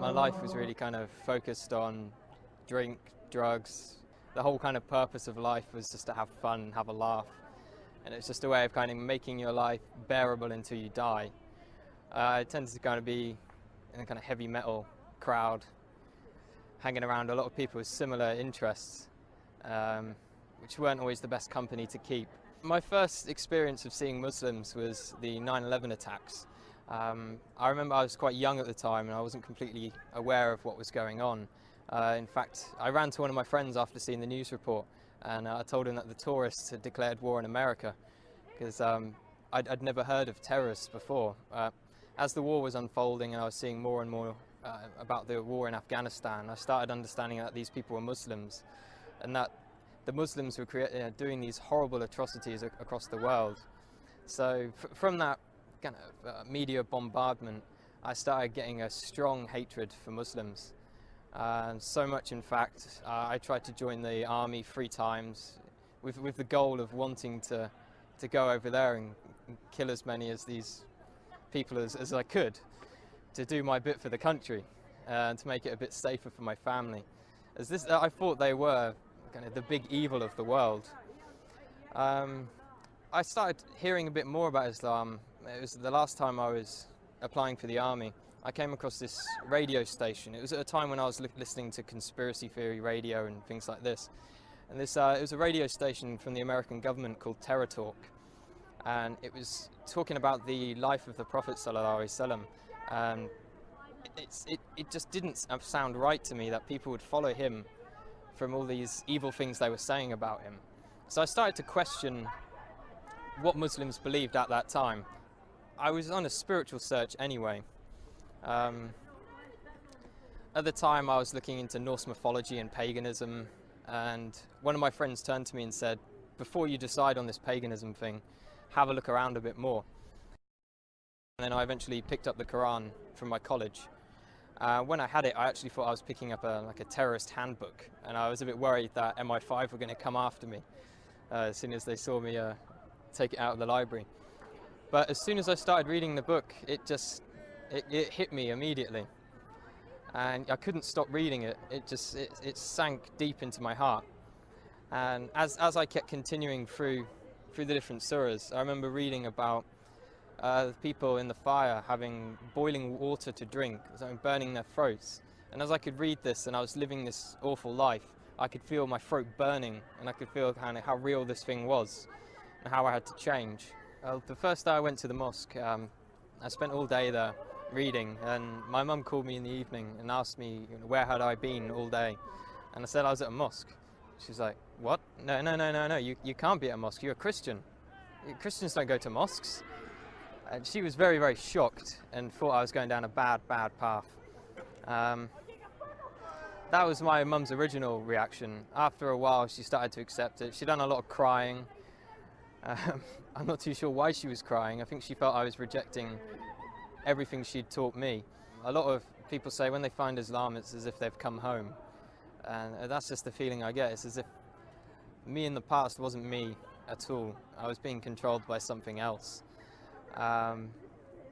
My life was really kind of focused on drink, drugs. The whole kind of purpose of life was just to have fun, have a laugh. And it's just a way of kind of making your life bearable until you die. I tended to kind of be in a kind of heavy metal crowd, hanging around a lot of people with similar interests, which weren't always the best company to keep. My first experience of seeing Muslims was the 9/11 attacks. I remember I was quite young at the time and I wasn't completely aware of what was going on. In fact, I ran to one of my friends after seeing the news report and I told him that the tourists had declared war in America because I'd never heard of terrorists before. As the war was unfolding and I was seeing more and more about the war in Afghanistan, I started understanding that these people were Muslims and that the Muslims were doing these horrible atrocities across the world. So from that kind of media bombardment, I started getting a strong hatred for Muslims. So much, in fact, I tried to join the army 3 times with the goal of wanting to go over there and kill as many of these people as I could, to do my bit for the country and to make it a bit safer for my family. I thought they were kind of the big evil of the world. I started hearing a bit more about Islam. It was the last time I was applying for the army. I came across this radio station. It was at a time when I was listening to conspiracy theory radio and things like this. And it was a radio station from the American government called Terror Talk. And it was talking about the life of the Prophet ﷺ. And it just didn't sound right to me that people would follow him from all these evil things they were saying about him. So I started to question what Muslims believed at that time. I was on a spiritual search anyway. At the time I was looking into Norse mythology and paganism, and one of my friends turned to me and said, before you decide on this paganism thing, have a look around a bit more. And then I eventually picked up the Quran from my college. When I had it, I actually thought I was picking up a terrorist handbook, and I was a bit worried that MI5 were going to come after me as soon as they saw me take it out of the library. But as soon as I started reading the book, it hit me immediately, and I couldn't stop reading it. It sank deep into my heart. And as I kept continuing through the different surahs, I remember reading about people in the fire having boiling water to drink, burning their throats. And as I could read this and I was living this awful life, I could feel my throat burning, and I could feel kind of how real this thing was and how I had to change. The first day I went to the mosque, I spent all day there reading, and my mum called me in the evening and asked me, where had I been all day, and I said I was at a mosque. She's like, what? No, you can't be at a mosque, you're a Christian. Christians don't go to mosques. And she was very, very shocked and thought I was going down a bad path. That was my mum's original reaction. After a while she started to accept it. She'd done a lot of crying. I'm not too sure why she was crying. I think she felt I was rejecting everything she'd taught me. A lot of people say when they find Islam, it's as if they've come home. And that's just the feeling I get. It's as if me in the past wasn't me at all. I was being controlled by something else.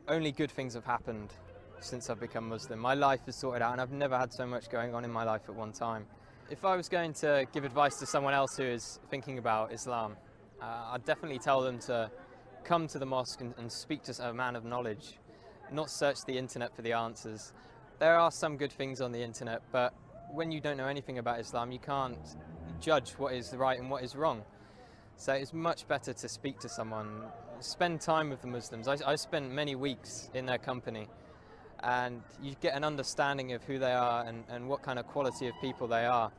Only good things have happened since I've become Muslim. My life is sorted out, and I've never had so much going on in my life at one time. If I was going to give advice to someone else who is thinking about Islam, I'd definitely tell them to come to the mosque and speak to a man of knowledge, not search the internet for the answers. There are some good things on the internet, but when you don't know anything about Islam, you can't judge what is right and what is wrong. So it's much better to speak to someone, spend time with the Muslims. I spent many weeks in their company, and you get an understanding of who they are and what kind of quality of people they are.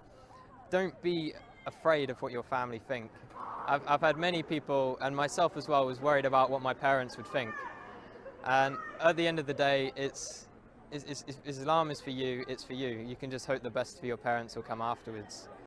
Don't be afraid of what your family think. I've had many people, and myself as well, was worried about what my parents would think. And at the end of the day, Islam is for you, it's for you. You can just hope the best for your parents will come afterwards.